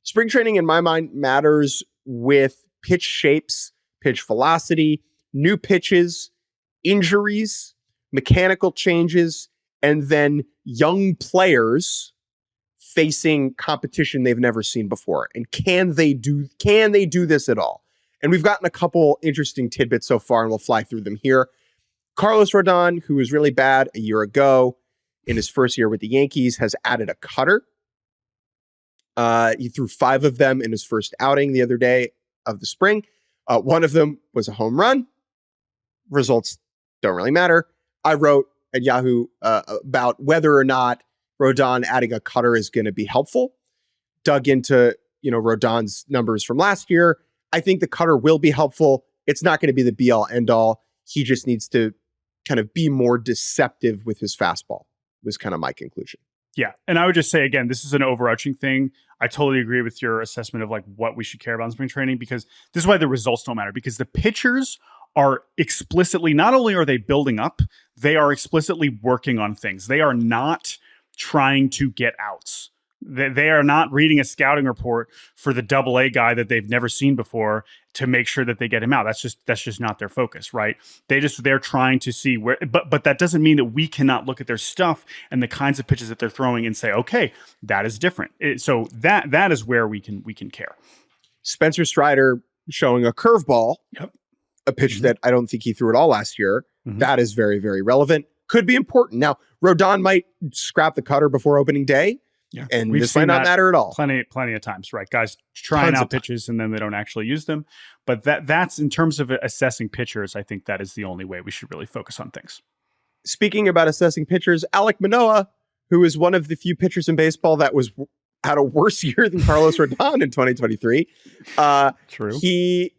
Spring training, in my mind, matters with pitch shapes, pitch velocity, new pitches, injuries, mechanical changes, and then young players facing competition they've never seen before. And can they do this at all? And we've gotten a couple interesting tidbits so far, and we'll fly through them here. Carlos Rodon, who was really bad a year ago in his first year with the Yankees, has added a cutter. He threw 5 of them in his first outing the other day of the spring. One of them was a home run. Results don't really matter. I wrote at Yahoo about whether or not Rodon adding a cutter is going to be helpful. Dug into, Rodon's numbers from last year. I think the cutter will be helpful. It's not going to be the be all end all. He just needs to kind of be more deceptive with his fastball, was kind of my conclusion. Yeah. And I would just say, again, this is an overarching thing. I totally agree with your assessment of like what we should care about in spring training, because this is why the results don't matter, because the pitchers are explicitly, not only are they building up, they are explicitly working on things. They are not trying to get outs. They are not reading a scouting report for the AA guy that they've never seen before to make sure that they get him out. That's just not their focus, right? They're trying to see where, but that doesn't mean that we cannot look at their stuff and the kinds of pitches that they're throwing and say, okay, that is different. So that is where we can care. Spencer Strider showing a curveball, a pitch that I don't think he threw at all last year. That is very, very relevant. Could be important. Now, Rodon might scrap the cutter before opening day. Yeah, and this might not matter at all. Plenty of times, right? Guys trying out pitches and then they don't actually use them. But that's in terms of assessing pitchers, I think that is the only way we should really focus on things. Speaking about assessing pitchers, Alek Manoah, who is one of the few pitchers in baseball that had a worse year than Carlos Rodon in 2023. True. He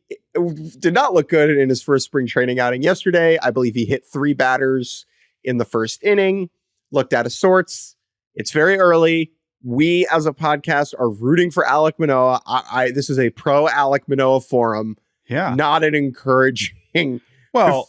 did not look good in his first spring training outing yesterday. I believe he hit 3 batters in the first inning, looked out of sorts. It's very early. We, as a podcast, are rooting for Alek Manoah. This is a pro Alek Manoah forum. Yeah, not an encouraging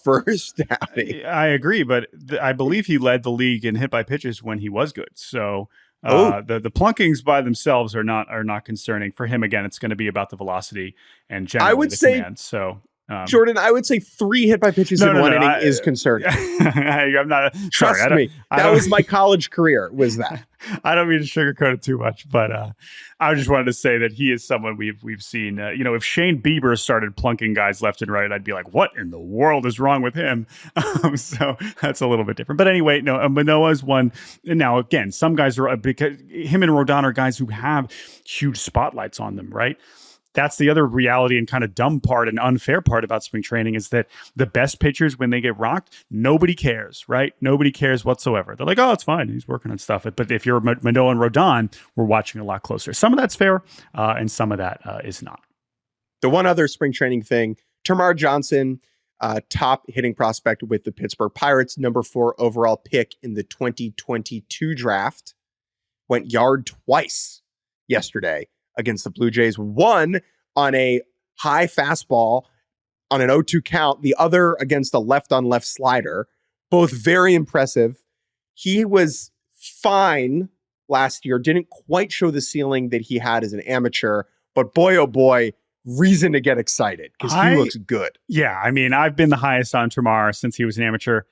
first outing. I agree, but I believe he led the league in hit by pitches when he was good. So the plunkings by themselves are not concerning for him. Again, it's going to be about the velocity and generally command. So. Jordan, I would say 3 hit by pitches in one inning is concerning. I'm not. Trust me. That was my college career. Was that? I don't mean to sugarcoat it too much, but I just wanted to say that he is someone we've seen. If Shane Bieber started plunking guys left and right, I'd be like, "What in the world is wrong with him?" So that's a little bit different. But anyway, no, Manoah's one. Now again, some guys are because him and Rodon are guys who have huge spotlights on them, right? That's the other reality and kind of dumb part and unfair part about spring training is that the best pitchers, when they get rocked, nobody cares, right? Nobody cares whatsoever. They're like, oh, it's fine. He's working on stuff. But if you're Manoah and Rodon, we're watching a lot closer. Some of that's fair and some of that is not. The one other spring training thing, Termarr Johnson, top hitting prospect with the Pittsburgh Pirates, number 4 overall pick in the 2022 draft, went yard twice yesterday against the Blue Jays, one on a high fastball on an 0-2 count, the other against a left-on-left slider, both very impressive. He was fine last year, didn't quite show the ceiling that he had as an amateur, but boy, oh boy, reason to get excited because he looks good. Yeah, I mean, I've been the highest on Termarr since he was an amateur.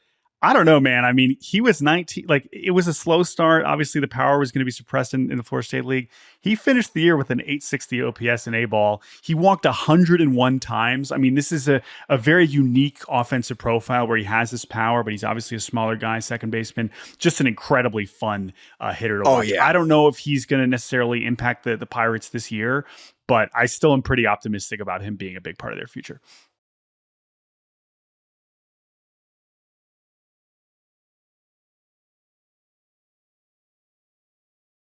I don't know, man. I mean, he was 19. Like, it was a slow start. Obviously, the power was going to be suppressed in the Florida State League. He finished the year with an 860 OPS in A-ball. He walked 101 times. I mean, this is a very unique offensive profile where he has this power, but he's obviously a smaller guy, second baseman. Just an incredibly fun hitter to watch. Yeah. I don't know if he's going to necessarily impact the Pirates this year, but I still am pretty optimistic about him being a big part of their future.